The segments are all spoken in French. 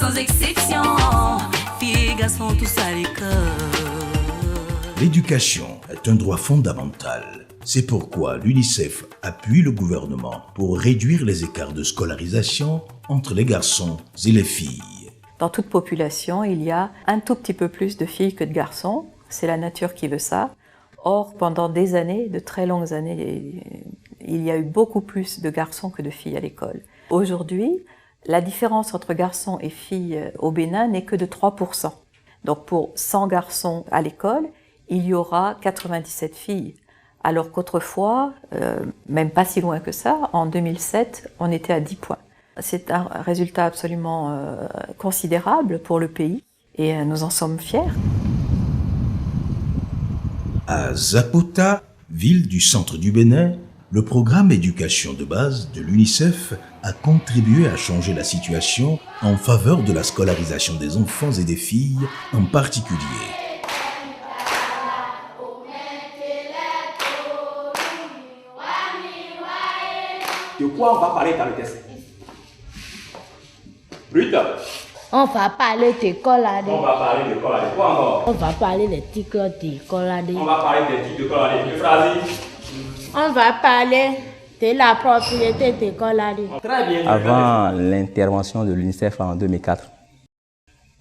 sans exception. Filles et garçons, tous à l'école. L'éducation est un droit fondamental. C'est pourquoi l'UNICEF appuie le gouvernement pour réduire les écarts de scolarisation entre les garçons et les filles. Dans toute population, il y a un tout petit peu plus de filles que de garçons. C'est la nature qui veut ça. Or, pendant des années, de très longues années, il y a eu beaucoup plus de garçons que de filles à l'école. Aujourd'hui, la différence entre garçons et filles au Bénin n'est que de 3%. Donc pour 100 garçons à l'école, il y aura 97 filles. Alors qu'autrefois, même pas si loin que ça, en 2007, on était à 10 points. C'est un résultat absolument considérable pour le pays et nous en sommes fiers. À Zapota, ville du centre du Bénin, le programme éducation de base de l'UNICEF a contribué à changer la situation en faveur de la scolarisation des enfants et des filles en particulier. De quoi on va parler dans le test? Ruth. On va parler d'école. On va parler d'école. Quoi encore? On va parler des titres d'école. On va parler des titres d'école. Une phrase. On va parler de la propriété d'école. Très bien. Avant l'intervention de l'UNICEF en 2004,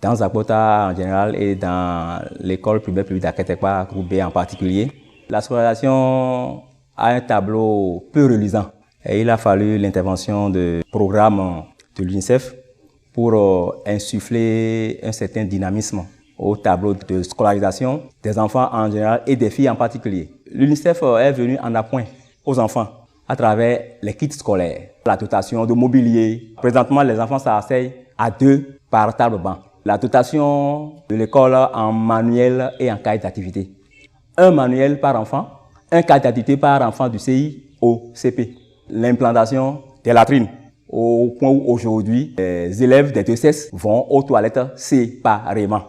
dans Zapota en général et dans l'école primaire publique d'Aketekpa, groupe B en particulier, la scolarisation a un tableau peu reluisant. Et il a fallu l'intervention de programmes de l'UNICEF pour insuffler un certain dynamisme au tableau de scolarisation des enfants en général et des filles en particulier. L'UNICEF est venu en appoint aux enfants à travers les kits scolaires, la dotation de mobilier. Présentement, les enfants s'asseyent à 2 par table banc. La dotation de l'école en manuel et en cahier d'activité. Un manuel par enfant, un cahier d'activité par enfant du CI au CP. L'implantation des latrines, au point où aujourd'hui, les élèves des deux sexes vont aux toilettes séparément.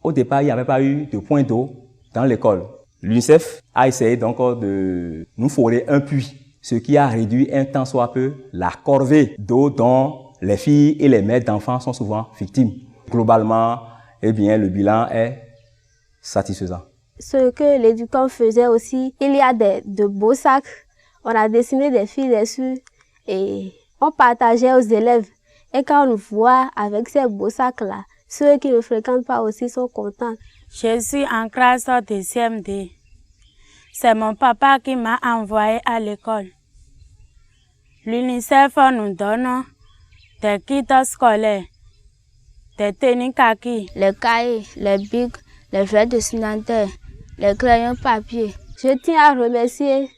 Au départ, il n'y avait pas eu de point d'eau dans l'école. L'UNICEF a essayé donc de nous forer un puits, ce qui a réduit un tant soit peu la corvée d'eau dont les filles et les mères d'enfants sont souvent victimes. Globalement, eh bien, le bilan est satisfaisant. Ce que l'éducant faisait aussi, il y a de beaux sacs. On a dessiné des filles dessus et on partageait aux élèves. Et quand on voit avec ces beaux sacs-là, ceux qui ne fréquentent pas aussi sont contents. Je suis en classe de CM2. C'est mon papa qui m'a envoyé à l'école. L'UNICEF nous donne des kits scolaires, des tenues kaki, les cahiers, les bics, les feuilles dessinateurs, les crayons papier. Je tiens à remercier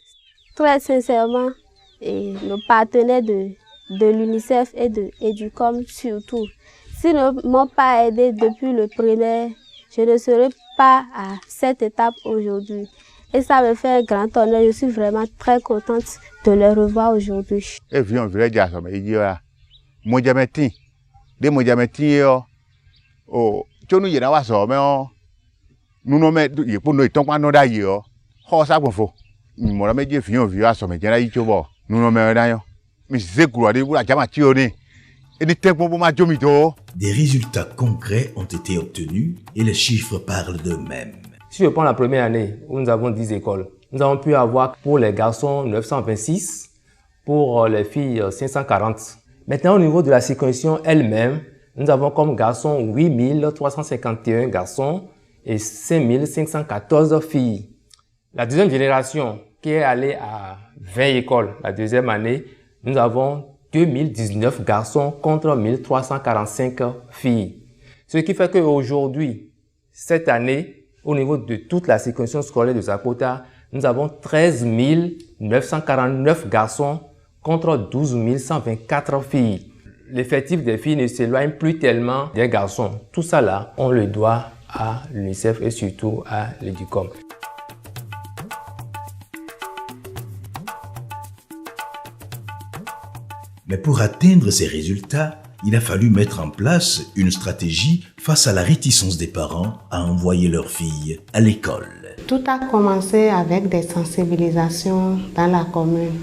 très sincèrement et nos partenaires de l'UNICEF et de Educom surtout. S'ils ne m'ont pas aidé depuis le primaire, je ne serais pas à cette étape aujourd'hui. Et ça me fait un grand honneur. Je suis vraiment très contente de les revoir aujourd'hui. Des résultats concrets ont été obtenus et les chiffres parlent d'eux-mêmes. Si je prends la première année où nous avons 10 écoles, nous avons pu avoir pour les garçons 926, pour les filles 540. Maintenant, au niveau de la circonscription elle-même, nous avons comme garçons 8351 garçons et 5514 filles. La deuxième génération qui est allée à 20 écoles, la deuxième année, nous avons 2019 garçons contre 1345 filles. Ce qui fait qu'aujourd'hui, cette année, au niveau de toute la circonscription scolaire de Zapota, nous avons 13 949 garçons contre 12 124 filles. L'effectif des filles ne s'éloigne plus tellement des garçons. Tout ça là, on le doit à l'UNICEF et surtout à l'Educom. Mais pour atteindre ces résultats, il a fallu mettre en place une stratégie face à la réticence des parents à envoyer leurs filles à l'école. Tout a commencé avec des sensibilisations dans la commune.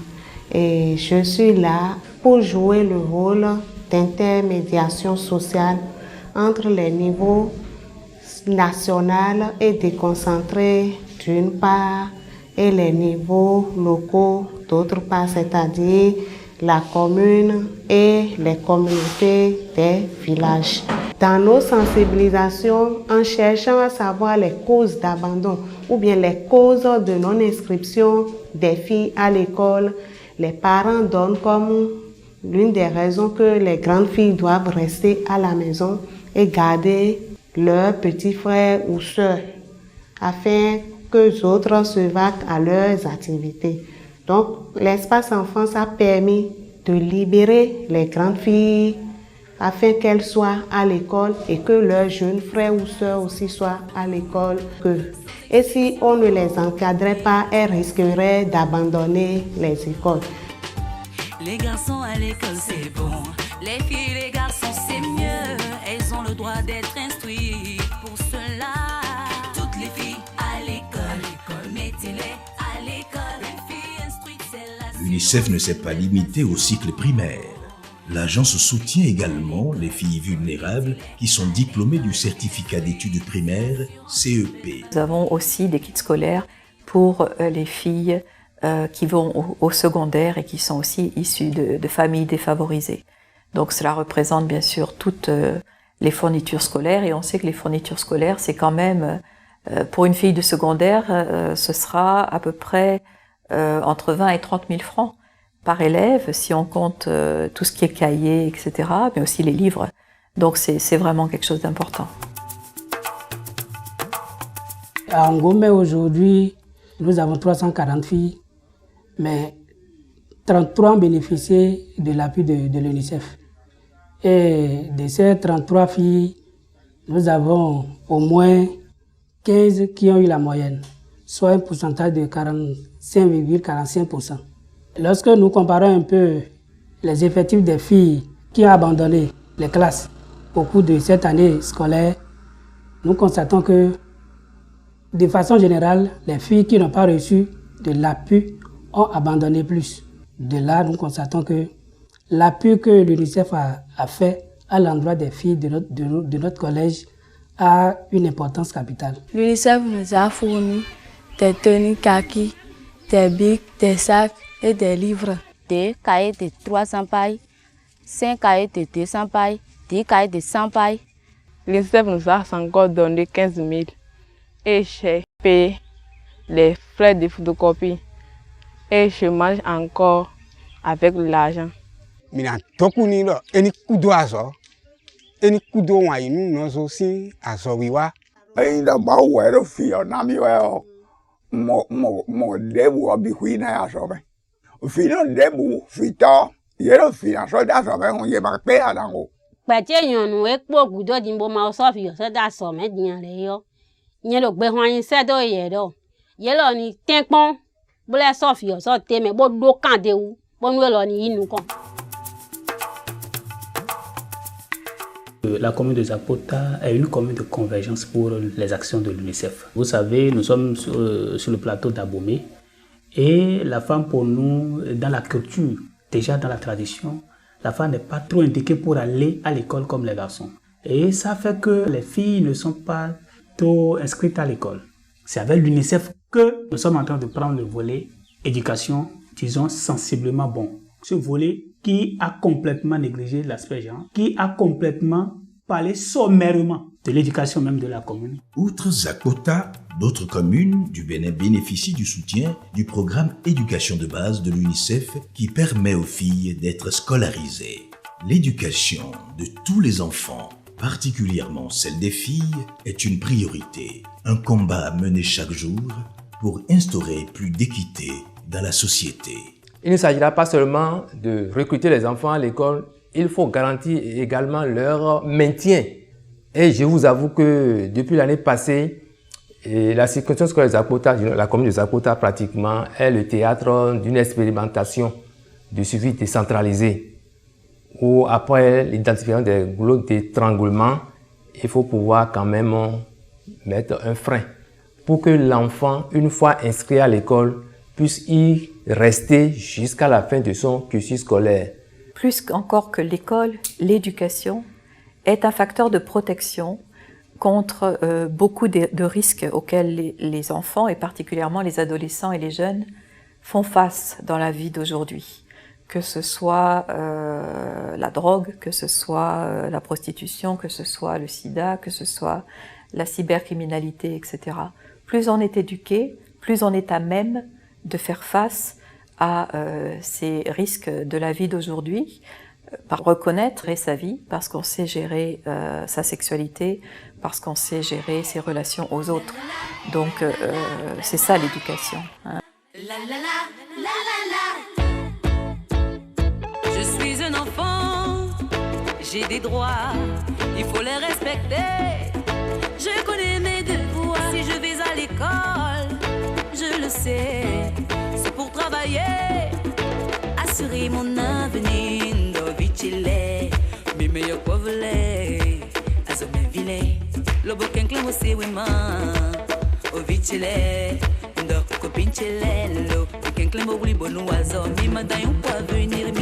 Et je suis là pour jouer le rôle d'intermédiation sociale entre les niveaux national et déconcentré d'une part et les niveaux locaux d'autre part, c'est-à-dire la commune et les communautés des villages. Dans nos sensibilisations, en cherchant à savoir les causes d'abandon ou bien les causes de non-inscription des filles à l'école, les parents donnent comme l'une des raisons que les grandes filles doivent rester à la maison et garder leurs petits frères ou sœurs afin que les autres se vaquent à leurs activités. Donc, l'espace enfance a permis de libérer les grandes filles afin qu'elles soient à l'école et que leurs jeunes frères ou sœurs aussi soient à l'école qu'eux. Et si on ne les encadrait pas, elles risqueraient d'abandonner les écoles. Les garçons à l'école c'est bon, les filles les garçons c'est mieux. Elles ont le droit d'être instruits. Pour cela, toutes les filles à l'école, mettez-les à l'école. Les filles instruites c'est la... L'UNICEF ne s'est pas limité au cycle primaire. L'agence soutient également les filles vulnérables qui sont diplômées du certificat d'études primaires CEP. Nous avons aussi des kits scolaires pour les filles qui vont au secondaire et qui sont aussi issues de familles défavorisées. Donc cela représente bien sûr toutes les fournitures scolaires et on sait que les fournitures scolaires c'est quand même, pour une fille de secondaire, ce sera à peu près entre 20 et 30 000 francs par élève, si on compte tout ce qui est cahiers, etc., mais aussi les livres. Donc c'est vraiment quelque chose d'important. À Ngomé, aujourd'hui, nous avons 340 filles, mais 33 ont bénéficié de l'appui de l'UNICEF. Et de ces 33 filles, nous avons au moins 15 qui ont eu la moyenne, soit un pourcentage de 45,45%. Lorsque nous comparons un peu les effectifs des filles qui ont abandonné les classes au cours de cette année scolaire, nous constatons que, de façon générale, les filles qui n'ont pas reçu de l'appui ont abandonné plus. De là, nous constatons que l'appui que l'UNICEF a fait à l'endroit des filles de notre collège a une importance capitale. L'UNICEF nous a fourni des tenues kaki, des bics, des sacs et des livres. Des cahiers de 300 pailles, 5 cahiers de 200 pailles, 10 cahiers de 100 pailles. L'UNICEF nous a encore donné 15 000 et j'ai payé les frais de photocopie et je mange encore avec l'argent. Mina tokuni lo eni kudo aso eni kudo wa inu no so si aso wiwa ainda ba wero fio na mi weo mo debu obi huina aso be fino debu fito yero fina so da so be on ye ba pe adango pete yonu epo gudo dimbo ma so fi so da so me dian re yo yen lo gbe hwan yin se do ye do ye lo ni tenpon bo le so fi so te me bo do kan de wu bo nu lo ni inu kan. La commune de Zapota est une commune de convergence pour les actions de l'UNICEF. Vous savez, nous sommes sur le plateau d'Abomey et la femme pour nous, dans la culture, déjà dans la tradition, la femme n'est pas trop indiquée pour aller à l'école comme les garçons. Et ça fait que les filles ne sont pas trop inscrites à l'école. C'est avec l'UNICEF que nous sommes en train de prendre le volet éducation, disons, sensiblement bon. Ce volet qui a complètement négligé l'aspect genre, qui a complètement parlé sommairement de l'éducation même de la commune. Outre Zapota, d'autres communes du Bénin bénéficient du soutien du programme éducation de base de l'UNICEF qui permet aux filles d'être scolarisées. L'éducation de tous les enfants, particulièrement celle des filles, est une priorité, un combat à mener chaque jour pour instaurer plus d'équité dans la société. Il ne s'agira pas seulement de recruter les enfants à l'école, il faut garantir également leur maintien. Et je vous avoue que depuis l'année passée, la circonscription scolaire de Zapota, la commune de Zapota pratiquement, est le théâtre d'une expérimentation de suivi décentralisé, où après l'identification des goulots d'étranglement, il faut pouvoir quand même mettre un frein pour que l'enfant, une fois inscrit à l'école, puisse y rester jusqu'à la fin de son cursus scolaire. Plus encore que l'école, l'éducation est un facteur de protection contre beaucoup de risques auxquels les enfants, et particulièrement les adolescents et les jeunes, font face dans la vie d'aujourd'hui. Que ce soit la drogue, que ce soit la prostitution, que ce soit le sida, que ce soit la cybercriminalité, etc. Plus on est éduqué, plus on est à même de faire face à ces risques de la vie d'aujourd'hui, par reconnaître sa vie, parce qu'on sait gérer sa sexualité, parce qu'on sait gérer ses relations aux autres. Donc c'est ça l'éducation. Hein. Je suis un enfant, j'ai des droits, il faut les respecter. Je connais mes devoirs, si je vais à l'école, je le sais, c'est pour travailler, assurer mon avenir. Vicile, mi meilleur povole, azo me vile, lobo kenkle mo se wima, o vicile, ndo ko pinchele lo, kenkle mo wuli bonu azo, mi madayon po venir